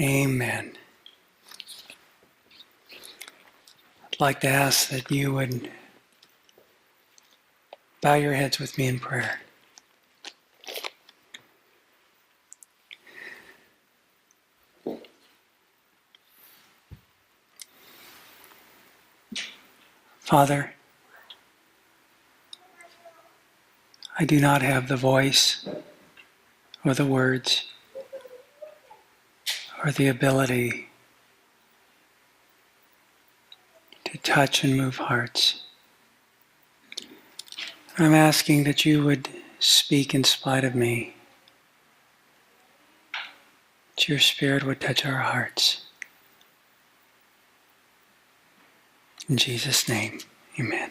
Amen. I'd like to ask that you would bow your heads with me in prayer. Father, I do not have the voice or the words or the ability to touch and move hearts. I'm asking that you would speak in spite of me, that your Spirit would touch our hearts. In Jesus' name, amen.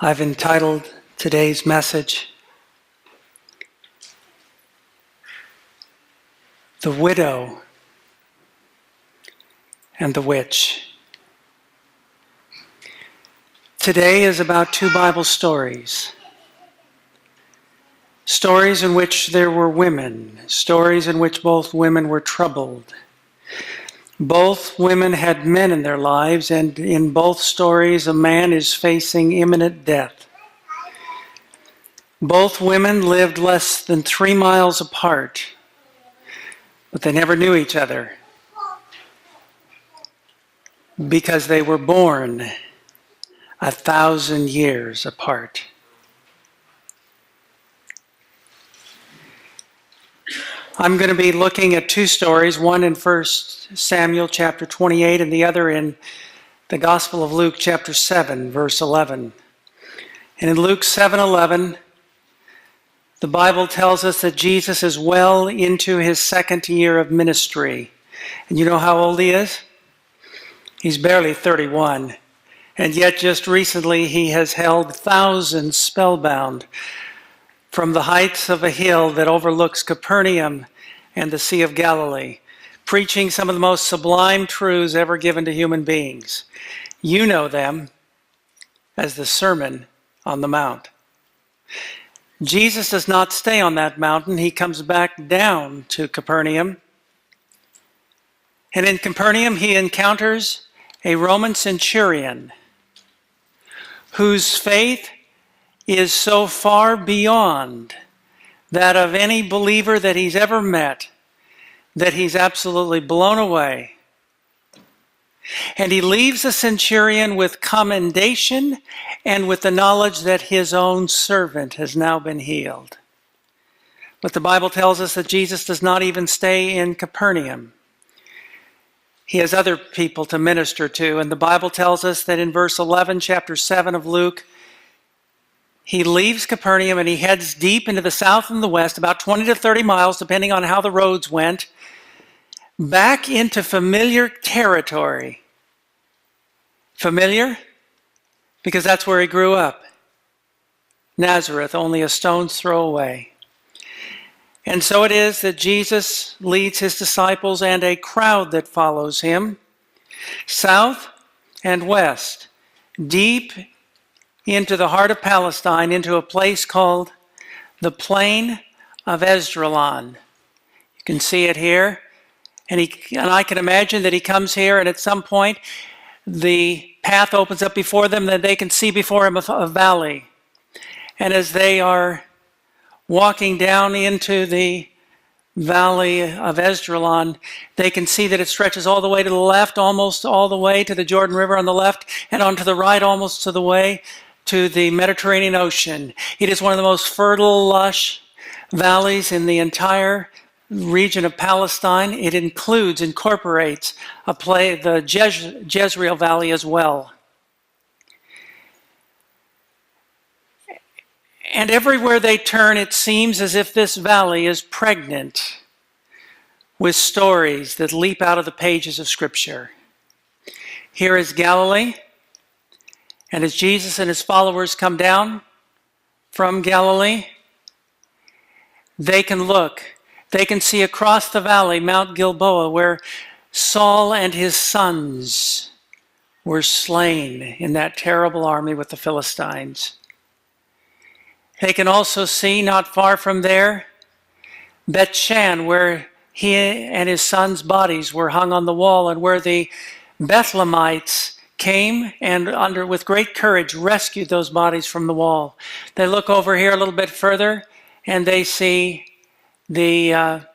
I've entitled today's message, The Widow and the Witch. Today is about two Bible stories. Stories in which there were women, stories in which both women were troubled. Both women had men in their lives, and in both stories, a man is facing imminent death. Both women lived less than 3 miles apart, but they never knew each other because they were born 1,000 years apart. I'm going to be looking at two stories, one in 1 Samuel chapter 28 and the other in the Gospel of Luke chapter 7, verse 11. And in Luke 7:11, the Bible tells us that Jesus is well into his second year of ministry. And you know how old he is? He's barely 31. And yet just recently he has held thousands spellbound from the heights of a hill that overlooks Capernaum and the Sea of Galilee, preaching some of the most sublime truths ever given to human beings. You know them as the Sermon on the Mount. Jesus does not stay on that mountain. He comes back down to Capernaum. And in Capernaum, he encounters a Roman centurion whose faith is so far beyond that of any believer that he's ever met that he's absolutely blown away. And he leaves the centurion with commendation and with the knowledge that his own servant has now been healed. But the Bible tells us that Jesus does not even stay in Capernaum. He has other people to minister to. And the Bible tells us that in verse 11, chapter 7 of Luke, he leaves Capernaum and he heads deep into the south and the west, about 20 to 30 miles, depending on how the roads went, back into familiar territory. Familiar? Because that's where he grew up. Nazareth, only a stone's throw away. And so it is that Jesus leads his disciples and a crowd that follows him, south and west, deep into the heart of Palestine, into a place called the Plain of Esdraelon. You can see it here. And I can imagine that he comes here, and at some point, the path opens up before them, that they can see before him a valley. And as they are walking down into the valley of Esdraelon, they can see that it stretches all the way to the left, almost all the way to the Jordan River on the left, and on to the right, almost to the way to the Mediterranean Ocean. It is one of the most fertile, lush valleys in the entire region of Palestine. It incorporates the Jezreel Valley as well. And everywhere they turn, it seems as if this valley is pregnant with stories that leap out of the pages of Scripture. Here is Galilee, and as Jesus and his followers come down from Galilee, they can look. They can see across the valley, Mount Gilboa, where Saul and his sons were slain in that terrible army with the Philistines. They can also see, not far from there, Beth-shan, where he and his sons' bodies were hung on the wall, and where the Bethlehemites came and with great courage rescued those bodies from the wall. They look over here a little bit further and they see the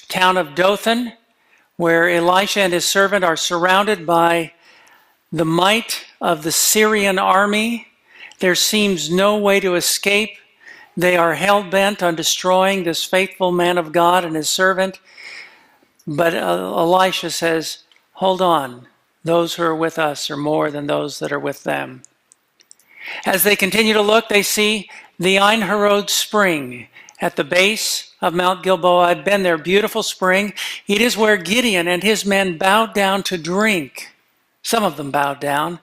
town of Dothan, where Elisha and his servant are surrounded by the might of the Syrian army. There seems no way to escape. They are hell-bent on destroying this faithful man of God and his servant. But Elisha says, hold on. Those who are with us are more than those that are with them. As they continue to look, they see the Ein Harod spring at the base of Mount Gilboa. I've been there, beautiful spring. It is where Gideon and his men bowed down to drink. Some of them bowed down.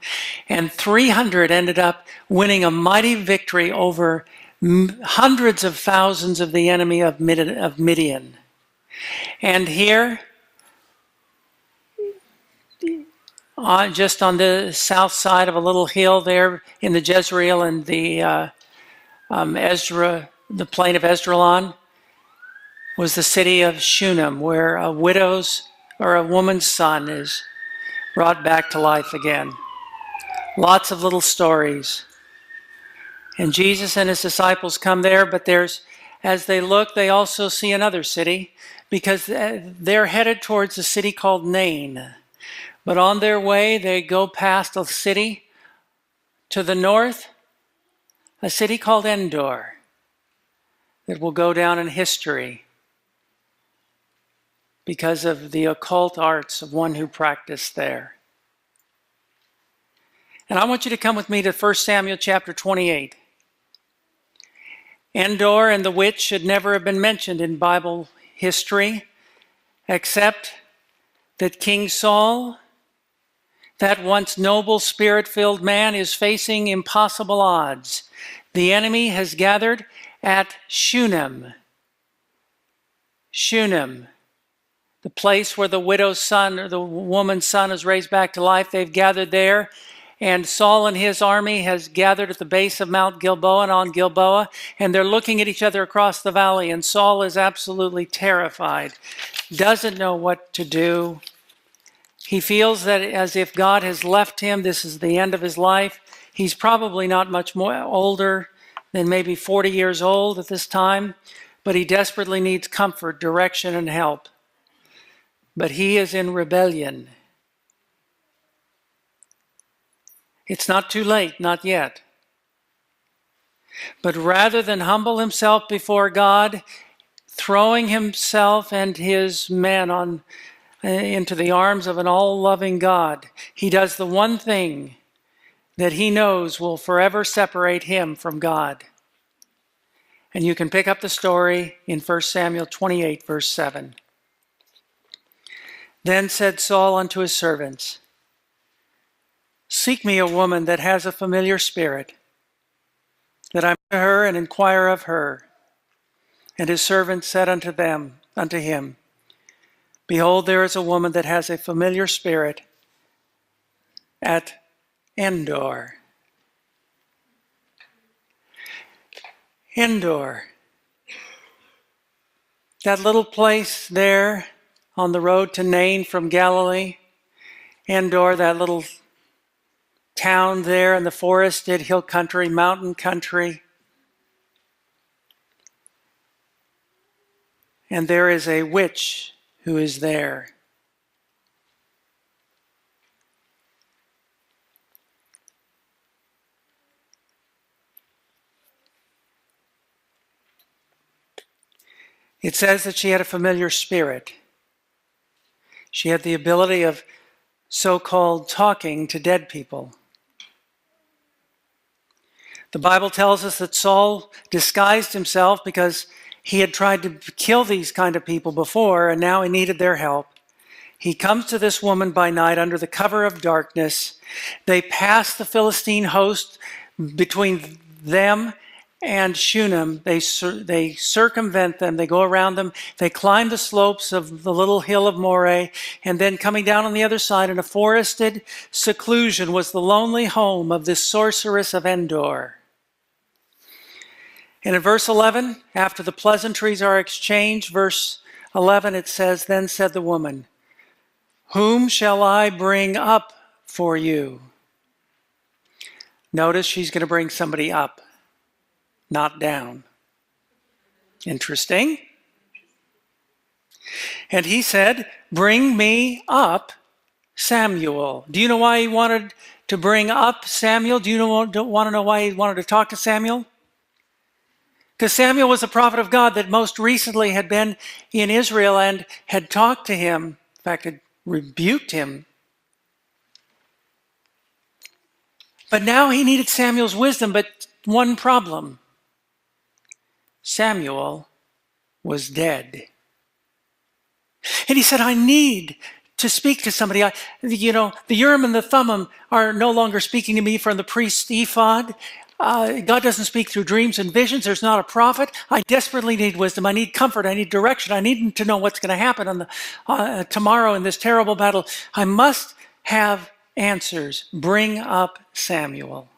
And 300 ended up winning a mighty victory over hundreds of thousands of the enemy of Midian. And here, just on the south side of a little hill there in the Jezreel and the the plain of Esdraelon, was the city of Shunem, where a woman's son is brought back to life again. Lots of little stories. And Jesus and his disciples come there, but as they look, they also see another city, because they're headed towards a city called Nain. But on their way, they go past a city to the north, a city called Endor, that will go down in history because of the occult arts of one who practiced there. And I want you to come with me to 1 Samuel chapter 28. Endor and the witch should never have been mentioned in Bible history, except that King Saul, that once noble, spirit-filled man, is facing impossible odds. The enemy has gathered at Shunem. Shunem, the place where the widow's son, or the woman's son, is raised back to life. They've gathered there. And Saul and his army has gathered at the base of Mount Gilboa and on Gilboa, and they're looking at each other across the valley, and Saul is absolutely terrified, doesn't know what to do. He feels that as if God has left him, this is the end of his life. He's probably not much more older than maybe 40 years old at this time, but he desperately needs comfort, direction, and help. But he is in rebellion. It's not too late, not yet. But rather than humble himself before God, throwing himself and his men into the arms of an all-loving God, he does the one thing that he knows will forever separate him from God. And you can pick up the story in 1 Samuel 28, verse 7. Then said Saul unto his servants, seek me a woman that has a familiar spirit, that I may to her and inquire of her. And his servants said unto him, behold, there is a woman that has a familiar spirit at Endor. Endor. That little place there on the road to Nain from Galilee. Endor, that little town there in the forested hill country, mountain country. And there is a witch who is there. It says that she had a familiar spirit. She had the ability of so-called talking to dead people. The Bible tells us that Saul disguised himself because he had tried to kill these kind of people before, and now he needed their help. He comes to this woman by night under the cover of darkness. They pass the Philistine host between them and Shunem. They circumvent them. They go around them. They climb the slopes of the little hill of Moreh, and then coming down on the other side in a forested seclusion was the lonely home of this sorceress of Endor. And in verse 11, after the pleasantries are exchanged, verse 11, it says, "Then said the woman, 'Whom shall I bring up for you?'" Notice she's going to bring somebody up, not down. Interesting. And he said, "Bring me up Samuel." Do you know why he wanted to bring up Samuel? Do you want to know why he wanted to talk to Samuel? Because Samuel was a prophet of God that most recently had been in Israel and had talked to him. In fact, had rebuked him. But now he needed Samuel's wisdom, but one problem. Samuel was dead. And he said, "I need to speak to somebody. The Urim and the Thummim are no longer speaking to me from the priest's ephod. God doesn't speak through dreams and visions. There's not a prophet. I desperately need wisdom. I need comfort. I need direction. I need to know what's going to happen on tomorrow in this terrible battle. I must have answers. Bring up Samuel."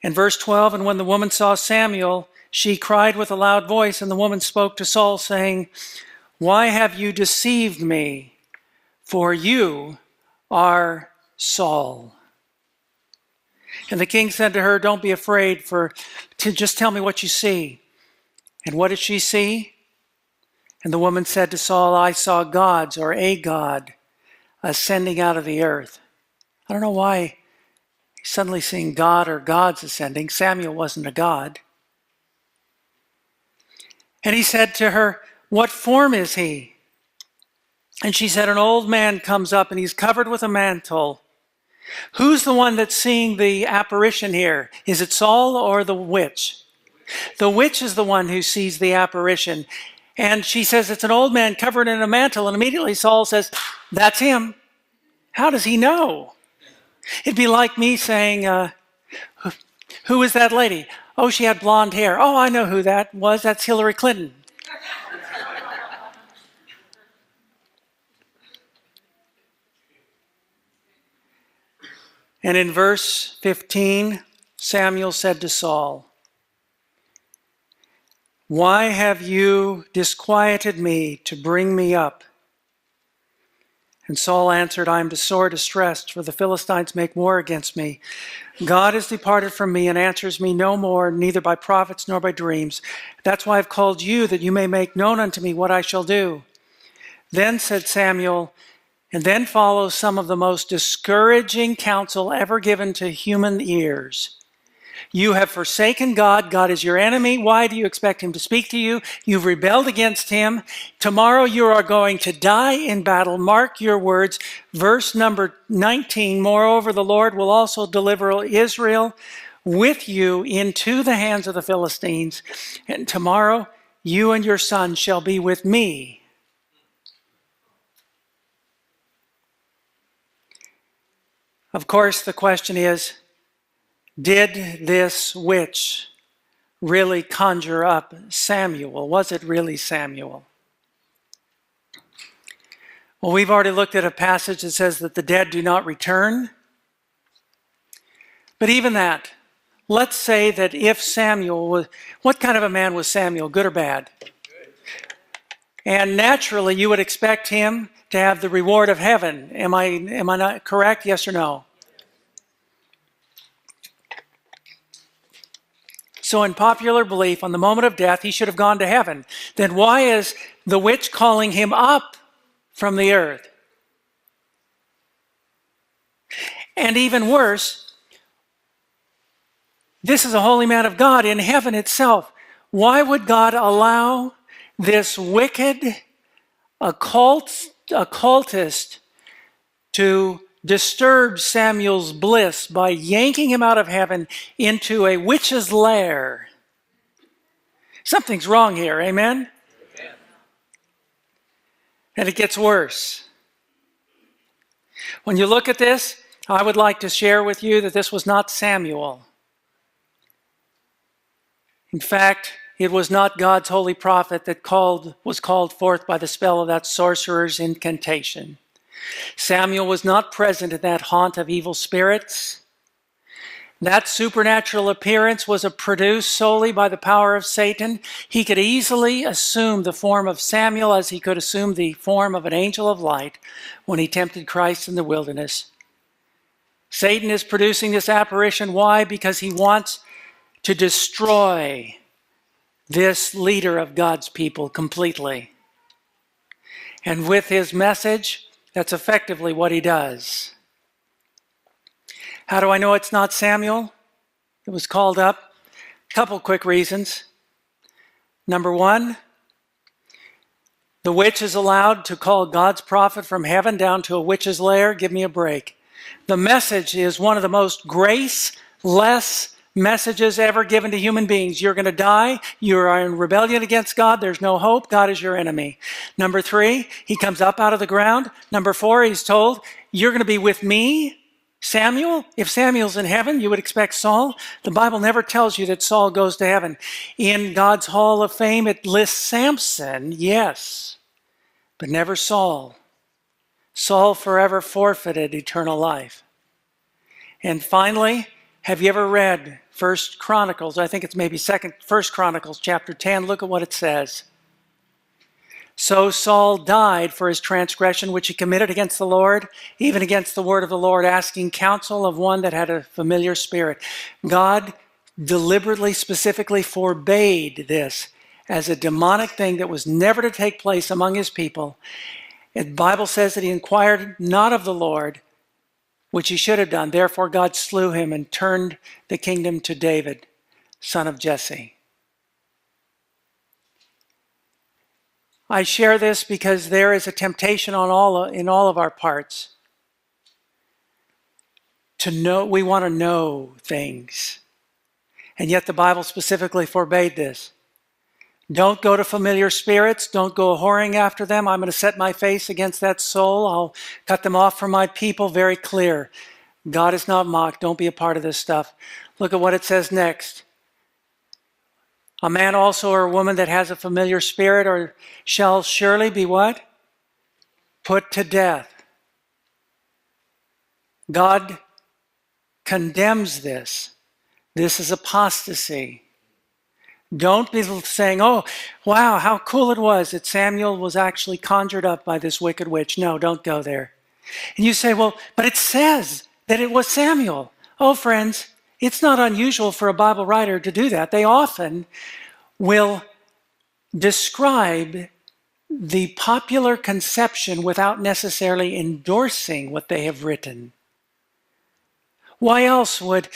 In verse 12, "And when the woman saw Samuel, she cried with a loud voice, and the woman spoke to Saul, saying, 'Why have you deceived me? For you are Saul.' And the king said to her, 'Don't be afraid, to just tell me what you see.' And what did she see? And the woman said to Saul, 'I saw gods,' or a god, 'ascending out of the earth.'" I don't know why he's suddenly seeing God or gods ascending. Samuel wasn't a god. And he said to her, "What form is he?" And she said, "An old man comes up and he's covered with a mantle." Who's the one that's seeing the apparition here? Is it Saul or the witch? The witch is the one who sees the apparition. And she says, "It's an old man covered in a mantle." And immediately Saul says, "That's him." How does he know? It'd be like me saying, "Who is that lady?" "Oh, she had blonde hair." "Oh, I know who that was. That's Hillary Clinton." And in verse 15, Samuel said to Saul, "Why have you disquieted me to bring me up?" And Saul answered, "I am sore distressed, for the Philistines make war against me. God has departed from me and answers me no more, neither by prophets nor by dreams. That's why I've called you, that you may make known unto me what I shall do." Then said Samuel, and then follows some of the most discouraging counsel ever given to human ears. "You have forsaken God. God is your enemy. Why do you expect him to speak to you? You've rebelled against him. Tomorrow you are going to die in battle. Mark your words." Verse number 19, "Moreover, the Lord will also deliver Israel with you into the hands of the Philistines. And tomorrow you and your son shall be with me." Of course, the question is, did this witch really conjure up Samuel? Was it really Samuel? Well, we've already looked at a passage that says that the dead do not return. But even that, let's say that if Samuel was, what kind of a man was Samuel, good or bad? And naturally, you would expect him to have the reward of heaven. Am I not correct? Yes or no? So in popular belief, on the moment of death, he should have gone to heaven. Then why is the witch calling him up from the earth? And even worse, this is a holy man of God in heaven itself. Why would God allow this wicked occultist to disturb Samuel's bliss by yanking him out of heaven into a witch's lair? Something's wrong here, amen? Amen. And it gets worse. When you look at this, I would like to share with you that this was not Samuel. In fact, it was not God's holy prophet that was called forth by the spell of that sorcerer's incantation. Samuel was not present in that haunt of evil spirits. That supernatural appearance was produced solely by the power of Satan. He could easily assume the form of Samuel as he could assume the form of an angel of light when he tempted Christ in the wilderness. Satan is producing this apparition. Why? Because he wants to destroy this leader of God's people completely. And with his message, that's effectively what he does. How do I know it's not Samuel that was called up? A couple quick reasons. Number one, the witch is allowed to call God's prophet from heaven down to a witch's lair. Give me a break. The message is one of the most graceless messages ever given to human beings. You're going to die. You are in rebellion against God. There's no hope. God is your enemy. Number three, he comes up out of the ground. Number four, he's told, you're going to be with me, Samuel. If Samuel's in heaven, you would expect Saul. The Bible never tells you that Saul goes to heaven. In God's Hall of Fame, it lists Samson, yes, but never Saul. Saul forever forfeited eternal life. And finally, have you ever read 1 Chronicles? I think it's maybe 1 Chronicles chapter 10. Look at what it says. So Saul died for his transgression which he committed against the Lord, even against the word of the Lord, asking counsel of one that had a familiar spirit. God deliberately, specifically forbade this as a demonic thing that was never to take place among his people. The Bible says that he inquired not of the Lord, which he should have done. Therefore God slew him and turned the kingdom to David, son of Jesse. I share this because there is a temptation in all of our parts to know. We want to know things. And yet the Bible specifically forbade this. Don't go to familiar spirits. Don't go whoring after them. I'm going to set my face against that soul. I'll cut them off from my people. Very clear. God is not mocked. Don't be a part of this stuff. Look at what it says next. A man also or a woman that has a familiar spirit or shall surely be what? Put to death. God condemns this. This is apostasy. Don't be saying, oh, wow, how cool it was that Samuel was actually conjured up by this wicked witch. No, don't go there. And you say, well, but it says that it was Samuel. Oh, friends, it's not unusual for a Bible writer to do that. They often will describe the popular conception without necessarily endorsing what they have written. Why else would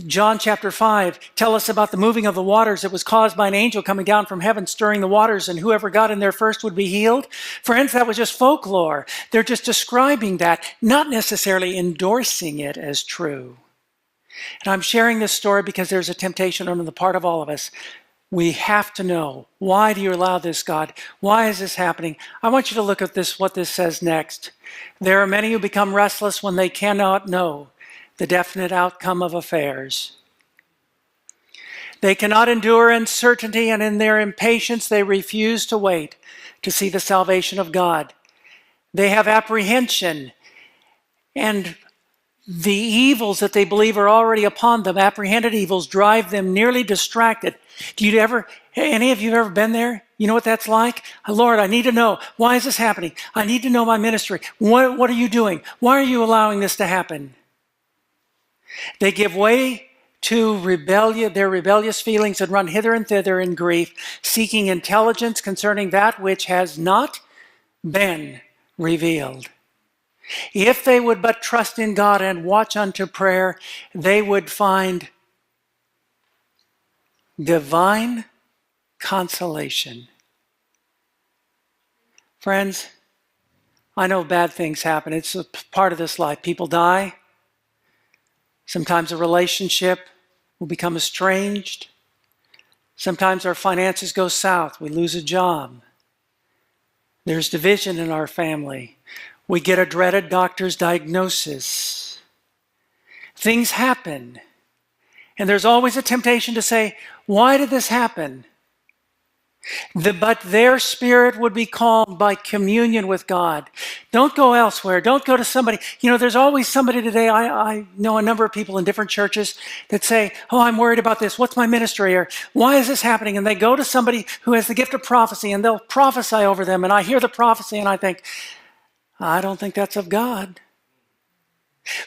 John chapter 5 tell us about the moving of the waters that was caused by an angel coming down from heaven, stirring the waters, and whoever got in there first would be healed? Friends, that was just folklore. They're just describing that, not necessarily endorsing it as true. And I'm sharing this story because there's a temptation on the part of all of us. We have to know, why do you allow this, God? Why is this happening? I want you to look at this, what this says next. There are many who become restless when they cannot know the definite outcome of affairs. They cannot endure uncertainty, and in their impatience they refuse to wait to see the salvation of God. They have apprehension, and the evils that they believe are already upon them, apprehended evils, drive them nearly distracted. Any of you ever been there? You know what that's like? Lord, I need to know. Why is this happening? I need to know my ministry. What are you doing? Why are you allowing this to happen? They give way to their rebellious feelings and run hither and thither in grief, seeking intelligence concerning that which has not been revealed. If they would but trust in God and watch unto prayer, they would find divine consolation. Friends, I know bad things happen. It's a part of this life. People die. Sometimes a relationship will become estranged. Sometimes our finances go south. We lose a job. There's division in our family. We get a dreaded doctor's diagnosis. Things happen. And there's always a temptation to say, why did this happen? But their spirit would be calmed by communion with God. Don't go elsewhere. Don't go to somebody. There's always somebody today. I know a number of people in different churches that say, oh, I'm worried about this. What's my ministry? Or why is this happening? And they go to somebody who has the gift of prophecy and they'll prophesy over them. And I hear the prophecy and I think, I don't think that's of God.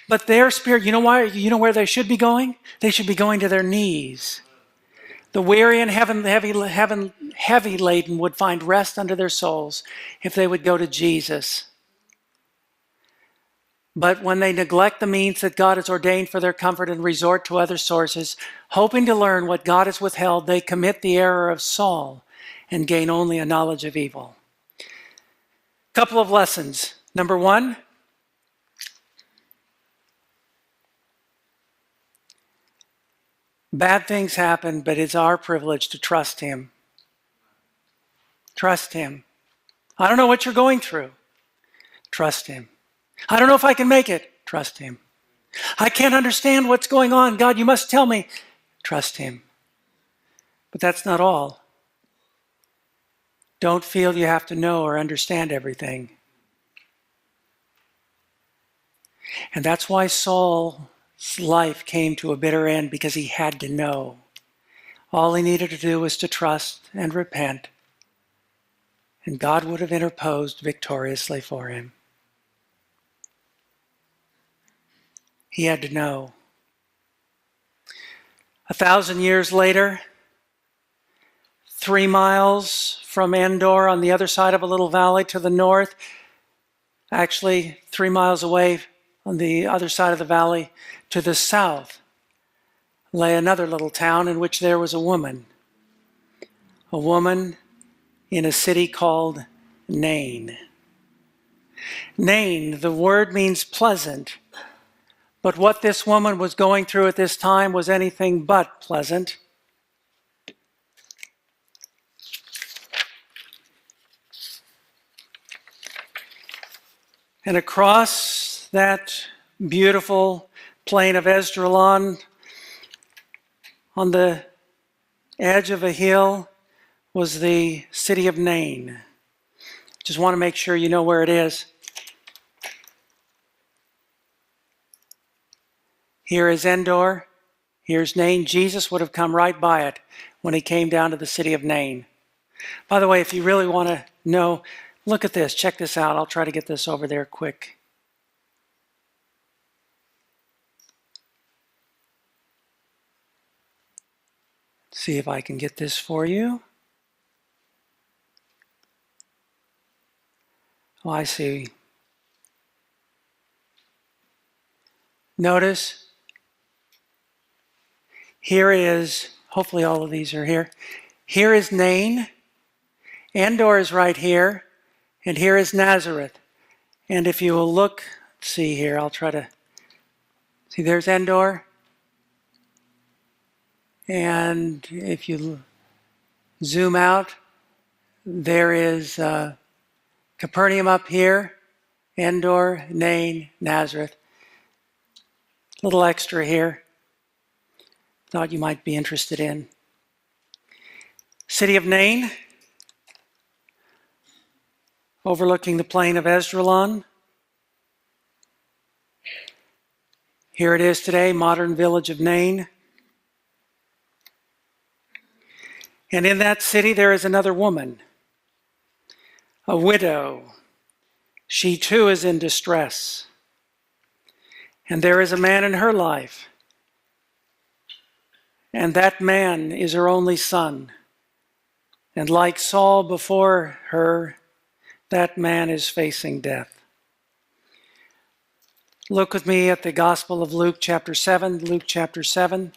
But their spirit, you know why? You know where they should be going? They should be going to their knees. The weary and heavy laden would find rest under their souls if they would go to Jesus. But when they neglect the means that God has ordained for their comfort and resort to other sources, hoping to learn what God has withheld, they commit the error of Saul and gain only a knowledge of evil. Couple of lessons. Number one, bad things happen, but it's our privilege to trust Him. Trust Him. I don't know what you're going through. Trust Him. I don't know if I can make it. Trust Him. I can't understand what's going on. God, you must tell me. Trust Him. But that's not all. Don't feel you have to know or understand everything. And that's why Saul's life came to a bitter end, because he had to know. All he needed to do was to trust and repent, and God would have interposed victoriously for him. He had to know. 1,000 years later, 3 miles from Endor on the other side of a little valley to the north, actually 3 miles away on the other side of the valley to the south, lay another little town in which there was a woman in a city called Nain. Nain, the word means pleasant, but what this woman was going through at this time was anything but pleasant. And across that beautiful plain of Esdraelon, on the edge of a hill, was the city of Nain. Just want to make sure you know where it is. Here is Endor. Here's Nain. Jesus would have come right by it when he came down to the city of Nain. By the way, if you really want to know, look at this. Check this out. I'll try to get this over there quick. See if I can get this for you. Oh, I see. Notice, here is, hopefully all of these are here. Here is Nain. Endor is right here. And here is Nazareth. And if you will look, see here, I'll try to, see there's Endor. And if you zoom out, there is Capernaum up here, Endor, Nain, Nazareth. A little extra here. Thought you might be interested in. City of Nain, overlooking the plain of Esdraelon. Here it is today, modern village of Nain. And in that city there is another woman, a widow. She too is in distress. And there is a man in her life. And that man is her only son. And like Saul before her, that man is facing death. Look with me at the Gospel of Luke chapter 7. Luke chapter 7.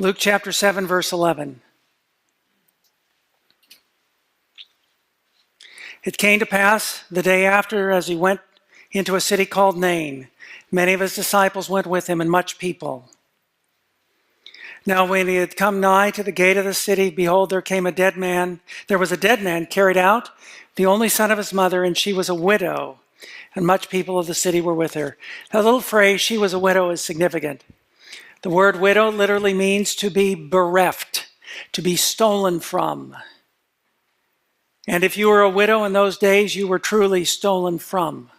Luke chapter 7, verse 11. It came to pass the day after, as he went into a city called Nain, many of his disciples went with him, and much people. Now when he had come nigh to the gate of the city, behold, there came a dead man. There was a dead man carried out, the only son of his mother, and she was a widow. and much people of the city were with her. That little phrase, she was a widow, is significant. The word widow literally means to be bereft, to be stolen from. And if you were a widow in those days, you were truly stolen from.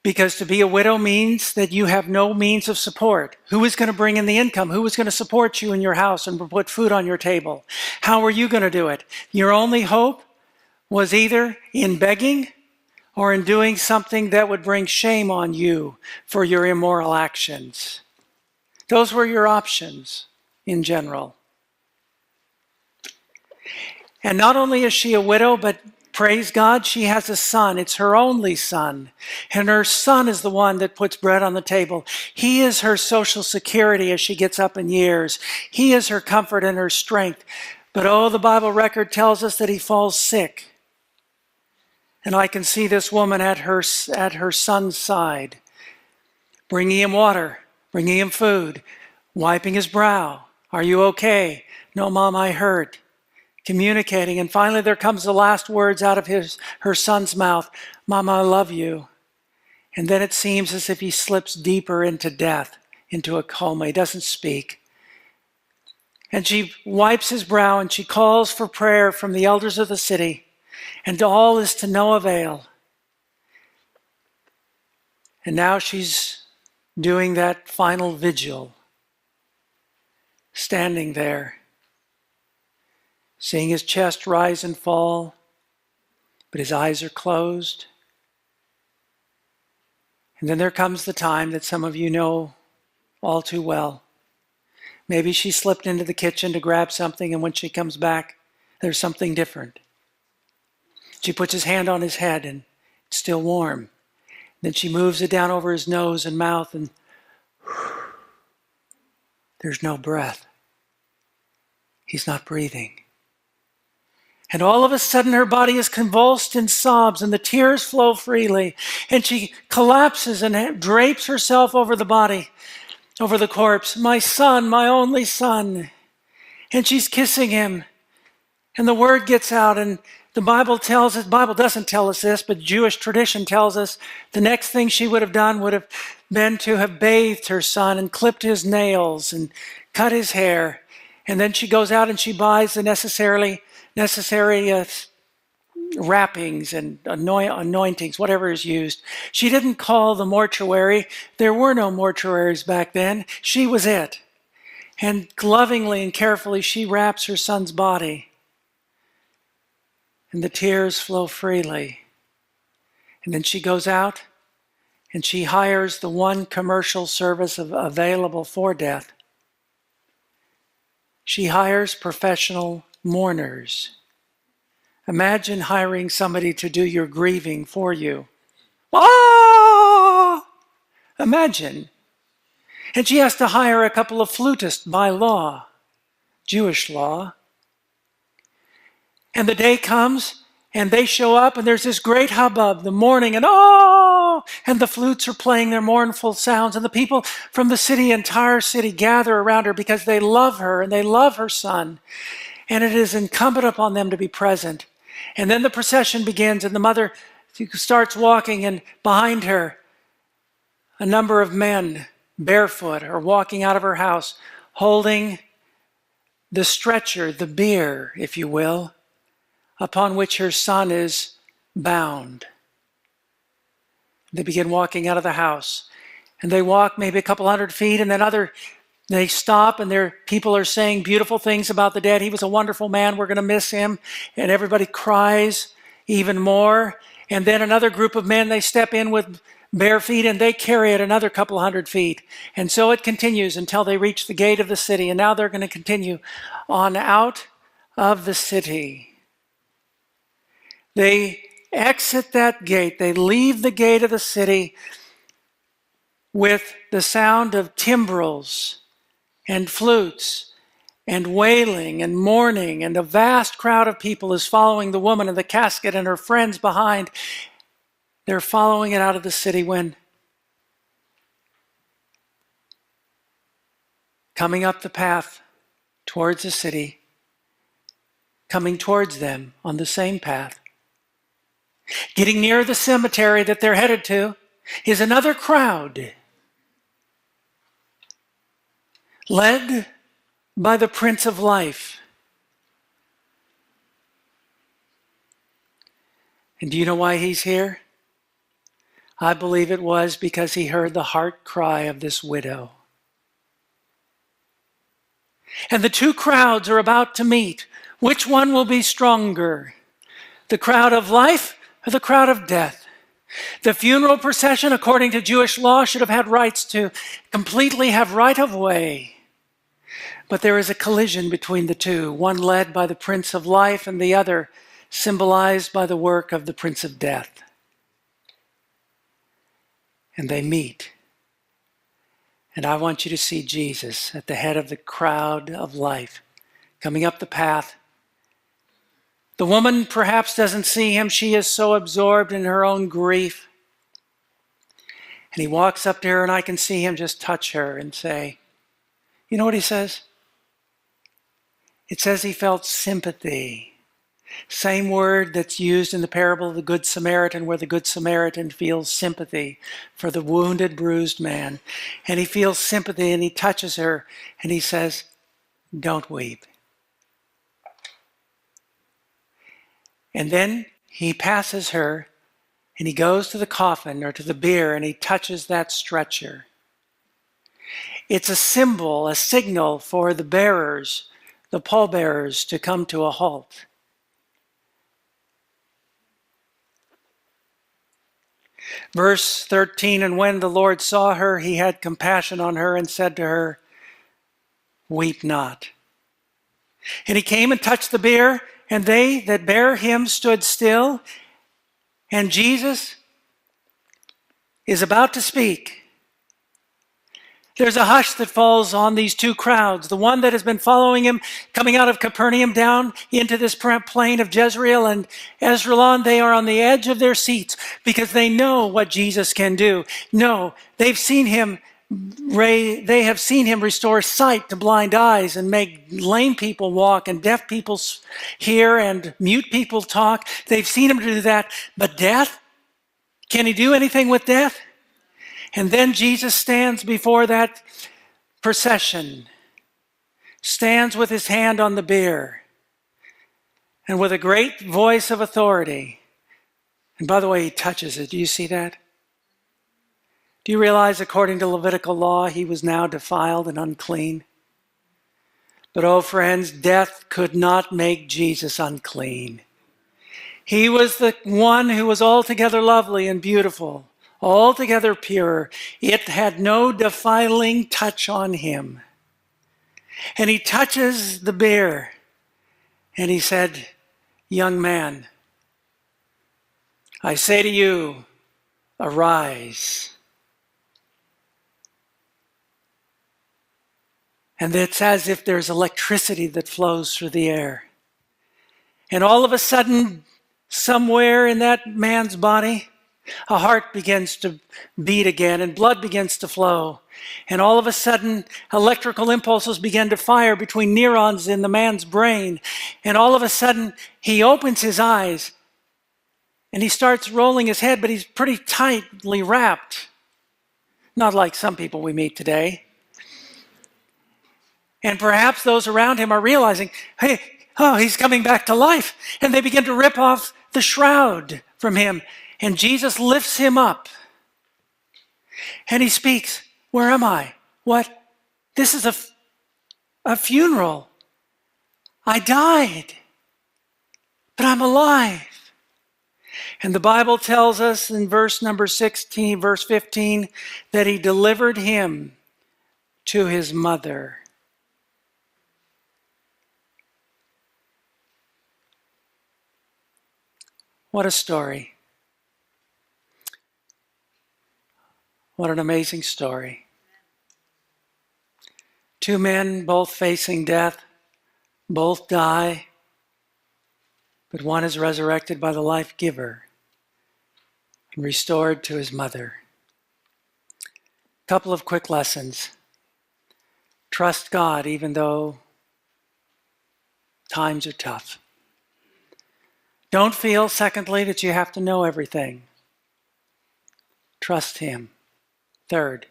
Because to be a widow means that you have no means of support. Who is going to bring in the income? Who is going to support you in your house and put food on your table? How are you going to do it? Your only hope was either in begging or in doing something that would bring shame on you for your immoral actions. Those were your options in general. And not only is she a widow, but praise God, she has a son. It's her only son. And her son is the one that puts bread on the table. He is her social security as she gets up in years. He is her comfort and her strength. But oh, the Bible record tells us that he falls sick. And I can see this woman at her son's side, bringing him water, bringing him food, wiping his brow. Are you okay? No, Mom, I hurt. Communicating. And finally there comes the last words out of her son's mouth. Mom, I love you. And then it seems as if he slips deeper into death, into a coma. He doesn't speak. And she wipes his brow and she calls for prayer from the elders of the city. And all is to no avail. And now she's doing that final vigil, standing there, seeing his chest rise and fall, but his eyes are closed. And then there comes the time that some of you know all too well. Maybe she slipped into the kitchen to grab something, and when she comes back, there's something different. She puts his hand on his head and it's still warm. Then she moves it down over his nose and mouth and there's no breath. He's not breathing. And all of a sudden her body is convulsed in sobs and the tears flow freely. And she collapses and drapes herself over the body, over the corpse. My son, my only son. And she's kissing him. And the word gets out and the Bible tells us, the Bible doesn't tell us this, but Jewish tradition tells us the next thing she would have done would have been to have bathed her son and clipped his nails and cut his hair. And then she goes out and she buys the necessary wrappings and anointings, whatever is used. She didn't call the mortuary. There were no mortuaries back then. She was it. And lovingly and carefully she wraps her son's body. And the tears flow freely. And then she goes out and she hires the one commercial service available for death. She hires professional mourners. Imagine hiring somebody to do your grieving for you. Ah! Imagine. And she has to hire a couple of flutists by law, Jewish law. And the day comes, and they show up, and there's this great hubbub, the mourning, and and the flutes are playing their mournful sounds, and the people from the city, entire city, gather around her because they love her, and they love her son. And it is incumbent upon them to be present. And then the procession begins, and the mother starts walking, and behind her, a number of men, barefoot, are walking out of her house, holding the stretcher, the bier, if you will, upon which her son is bound. They begin walking out of the house. And they walk maybe a couple hundred feet, and then they stop, and their people are saying beautiful things about the dead. He was a wonderful man. We're going to miss him. And everybody cries even more. And then another group of men, they step in with bare feet, and they carry it another couple hundred feet. And so it continues until they reach the gate of the city. And now they're going to continue on out of the city. They exit that gate. They leave the gate of the city with the sound of timbrels and flutes and wailing and mourning, and a vast crowd of people is following the woman in the casket and her friends behind. They're following it out of the city when, coming up the path towards the city, coming towards them on the same path, Getting near the cemetery that they're headed to is another crowd led by the Prince of Life. And do you know why he's here? I believe it was because he heard the heart cry of this widow. And the two crowds are about to meet. Which one will be stronger? The crowd of life or the crowd of death? The funeral procession, according to Jewish law, should have had rights to completely have right of way. But there is a collision between the two, one led by the Prince of Life and the other symbolized by the work of the Prince of Death. And they meet. And I want you to see Jesus at the head of the crowd of life, coming up the path. The woman perhaps doesn't see him. She is so absorbed in her own grief. And he walks up to her, and I can see him just touch her and say, you know what he says? It says he felt sympathy. Same word that's used in the parable of the Good Samaritan, where the Good Samaritan feels sympathy for the wounded, bruised man. And he feels sympathy, and he touches her, and he says, don't weep. And then he passes her, and he goes to the coffin or to the bier, and he touches that stretcher. It's a symbol, a signal for the bearers, the pallbearers, to come to a halt. Verse 13, and when the Lord saw her, he had compassion on her and said to her, weep not. And he came and touched the bier, and they that bare him stood still. And Jesus is about to speak. There's a hush that falls on these two crowds. The one that has been following him, coming out of Capernaum down into this plain of Jezreel and Esdraelon, they are on the edge of their seats because they know what Jesus can do. No, they've seen him. They have seen him restore sight to blind eyes and make lame people walk and deaf people hear and mute people talk. They've seen him do that. But death? Can he do anything with death? And then Jesus stands before that procession, stands with his hand on the bier, and with a great voice of authority. And by the way, he touches it. Do you see that? Do you realize, according to Levitical law, he was now defiled and unclean? But oh, friends, death could not make Jesus unclean. He was the one who was altogether lovely and beautiful, altogether pure. It had no defiling touch on him. And he touches the bier, and he said, young man, I say to you, arise. And it's as if there's electricity that flows through the air. And all of a sudden, somewhere in that man's body, a heart begins to beat again, and blood begins to flow. And all of a sudden, electrical impulses begin to fire between neurons in the man's brain. And all of a sudden, he opens his eyes, and he starts rolling his head, but he's pretty tightly wrapped. Not like some people we meet today. And perhaps those around him are realizing, hey, he's coming back to life. And they begin to rip off the shroud from him. And Jesus lifts him up. And he speaks, where am I? What? This is a funeral. I died, but I'm alive. And the Bible tells us in verse 15, that he delivered him to his mother. What a story. What an amazing story. Two men, both facing death, both die, but one is resurrected by the life giver and restored to his mother. A couple of quick lessons. Trust God even though times are tough. Don't feel, secondly, that you have to know everything. Trust Him. Third,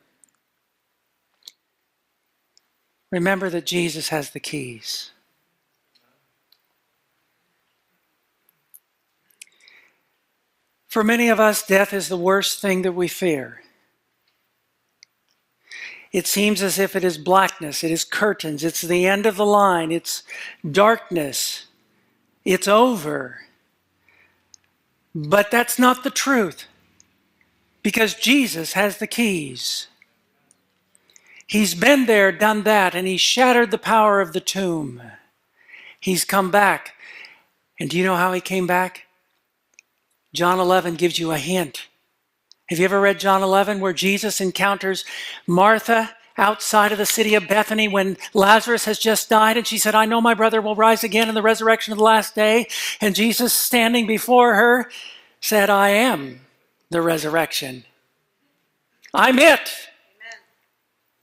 remember that Jesus has the keys. For many of us, death is the worst thing that we fear. It seems as if it is blackness, it is curtains, it's the end of the line, it's darkness, it's over. But that's not the truth, because Jesus has the keys. He's been there, done that, and He shattered the power of the tomb. He's come back. And do you know how He came back? John 11 gives you a hint. Have you ever read John 11 where Jesus encounters Martha outside of the city of Bethany when Lazarus has just died, and she said, I know my brother will rise again in the resurrection of the last day. And Jesus, standing before her, said, I am the resurrection. I'm it.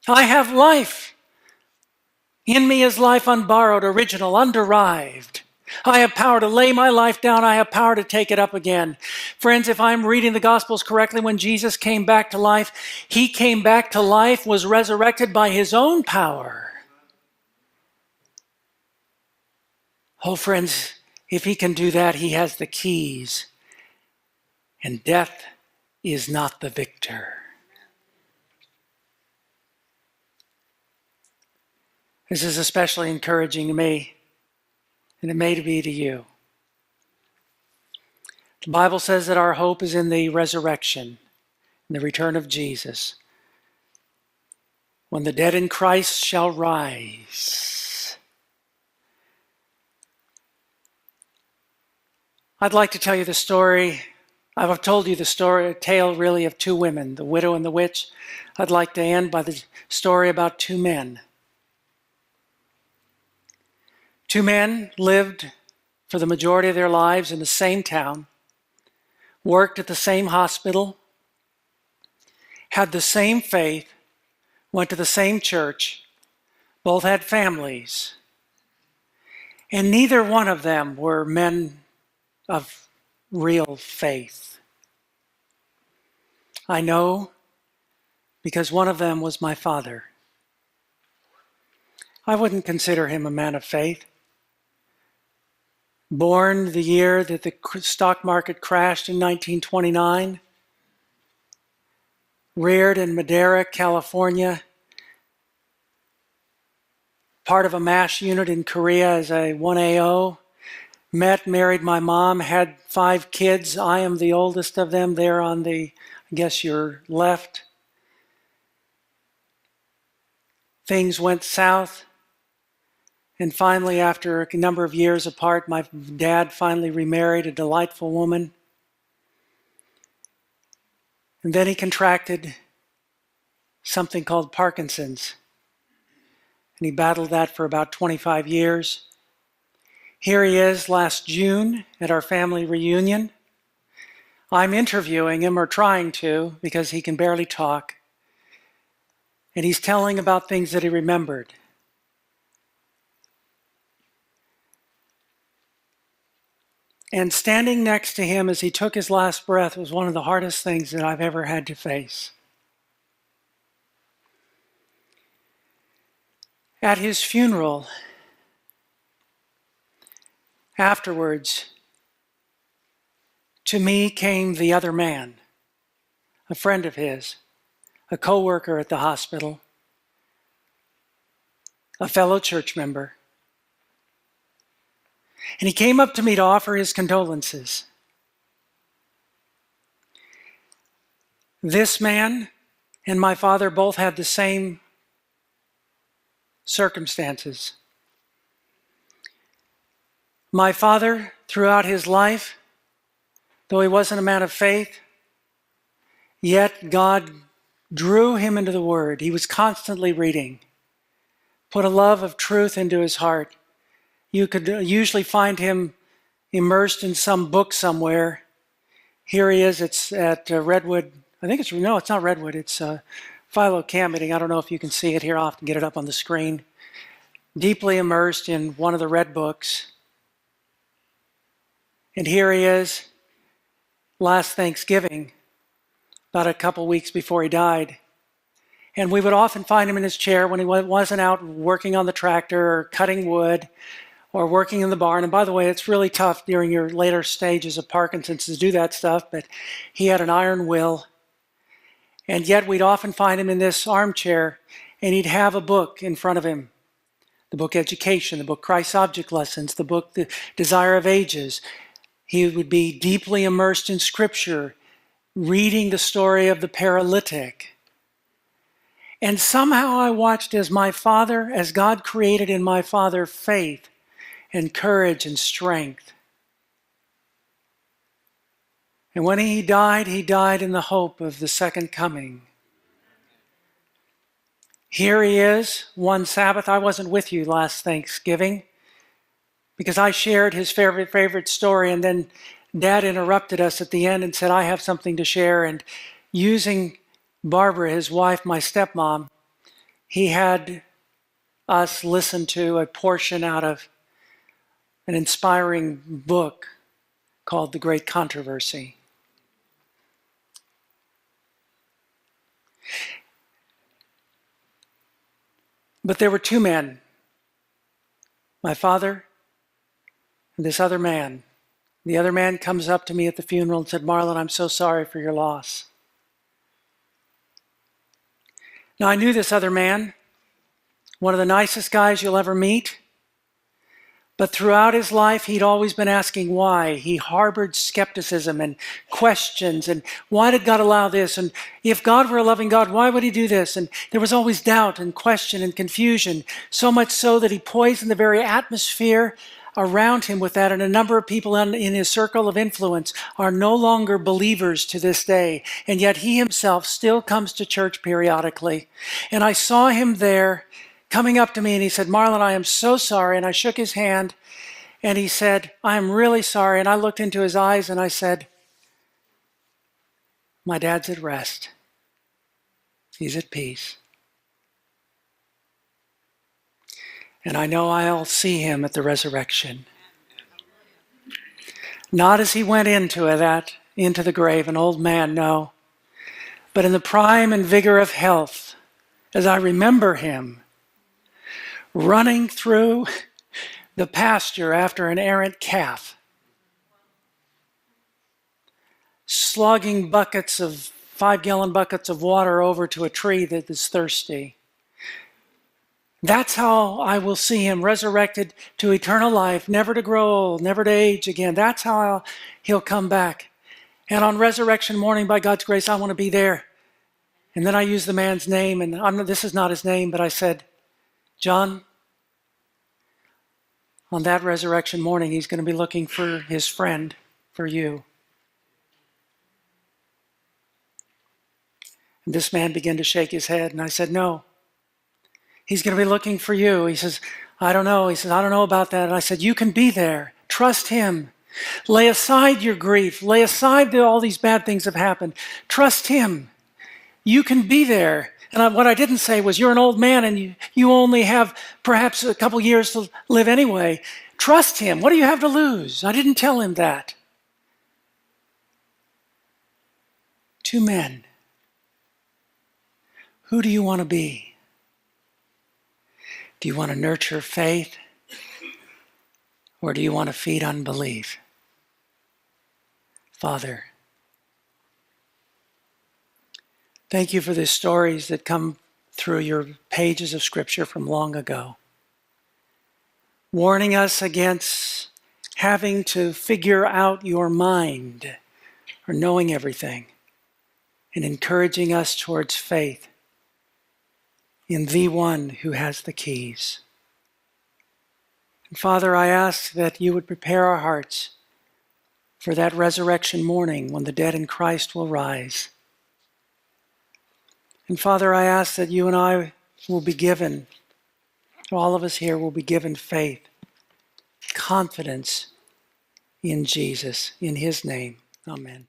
Amen. I have life. In me is life unborrowed, original, underived. I have power to lay my life down. I have power to take it up again. Friends, if I'm reading the Gospels correctly, when Jesus came back to life, He came back to life, was resurrected by His own power. Oh, friends, if He can do that, He has the keys. And death is not the victor. This is especially encouraging to me. And it may be to you. The Bible says that our hope is in the resurrection, in the return of Jesus, when the dead in Christ shall rise. I'd like to tell you the story. I've told you the story, a tale really of two women, the widow and the witch. I'd like to end by the story about two men. Two men lived for the majority of their lives in the same town, worked at the same hospital, had the same faith, went to the same church, both had families, and neither one of them were men of real faith. I know because one of them was my father. I wouldn't consider him a man of faith. Born the year that the stock market crashed in 1929, reared in Madera, California, part of a MASH unit in Korea as a 1AO, met, married my mom, had 5 kids. I am the oldest of them there on the, I guess, your left. Things went south. And finally, after a number of years apart, my dad finally remarried a delightful woman. And then he contracted something called Parkinson's. And he battled that for about 25 years. Here he is last June at our family reunion. I'm interviewing him, or trying to, because he can barely talk. And he's telling about things that he remembered. And standing next to him as he took his last breath was one of the hardest things that I've ever had to face. At his funeral, afterwards, to me came the other man, a friend of his, a co-worker at the hospital, a fellow church member. And he came up to me to offer his condolences. This man and my father both had the same circumstances. My father, throughout his life, though he wasn't a man of faith, yet God drew him into the Word. He was constantly reading, put a love of truth into his heart. You could usually find him immersed in some book somewhere. Here he is, it's at Redwood. I think it's not Redwood, it's Philo Camp Meeting. I don't know if you can see it here. I'll have to get it up on the screen. Deeply immersed in one of the red books. And here he is, last Thanksgiving, about a couple weeks before he died. And we would often find him in his chair when he wasn't out working on the tractor or cutting wood or working in the barn. And by the way, it's really tough during your later stages of Parkinson's to do that stuff, but he had an iron will. And yet we'd often find him in this armchair, and he'd have a book in front of him. The book Education, the book Christ's Object Lessons, the book The Desire of Ages. He would be deeply immersed in Scripture, reading the story of the paralytic. And somehow I watched as God created in my father faith and courage and strength. And when he died in the hope of the second coming. Here he is, one Sabbath. I wasn't with you last Thanksgiving because I shared his favorite story, and then Dad interrupted us at the end and said, I have something to share. And using Barbara, his wife, my stepmom, he had us listen to a portion out of an inspiring book called The Great Controversy. But there were two men, my father and this other man. The other man comes up to me at the funeral and said, Marlan, I'm so sorry for your loss. Now, I knew this other man, one of the nicest guys you'll ever meet. But throughout his life, he'd always been asking why. He harbored skepticism and questions. And why did God allow this? And if God were a loving God, why would he do this? And there was always doubt and question and confusion. So much so that he poisoned the very atmosphere around him with that. And a number of people in his circle of influence are no longer believers to this day. And yet he himself still comes to church periodically. And I saw him there coming up to me, and he said, Marlan, I am so sorry. And I shook his hand, and he said, I am really sorry. And I looked into his eyes, and I said, my dad's at rest. He's at peace. And I know I'll see him at the resurrection. Not as he went into the grave, an old man, no. But in the prime and vigor of health, as I remember him, running through the pasture after an errant calf, slogging 5-gallon buckets of water over to a tree that is thirsty. That's how I will see him, resurrected to eternal life, never to grow old, never to age again. That's how he'll come back. And on resurrection morning, by God's grace, I want to be there. And then I used the man's name, and this is not his name, but I said, John, on that resurrection morning, he's going to be looking for his friend, for you. And this man began to shake his head, and I said, no, he's going to be looking for you. He says, I don't know. He says, I don't know about that. And I said, you can be there. Trust him. Lay aside your grief. Lay aside all these bad things have happened. Trust him. You can be there. And what I didn't say was, you're an old man and you only have perhaps a couple years to live anyway. Trust him. What do you have to lose? I didn't tell him that. Two men. Who do you want to be? Do you want to nurture faith? Or do you want to feed unbelief? Father, thank you for the stories that come through your pages of Scripture from long ago, warning us against having to figure out your mind or knowing everything, and encouraging us towards faith in the one who has the keys. And Father, I ask that you would prepare our hearts for that resurrection morning when the dead in Christ will rise. And Father, I ask that you and I will be given, all of us here will be given faith, confidence in Jesus, in his name. Amen.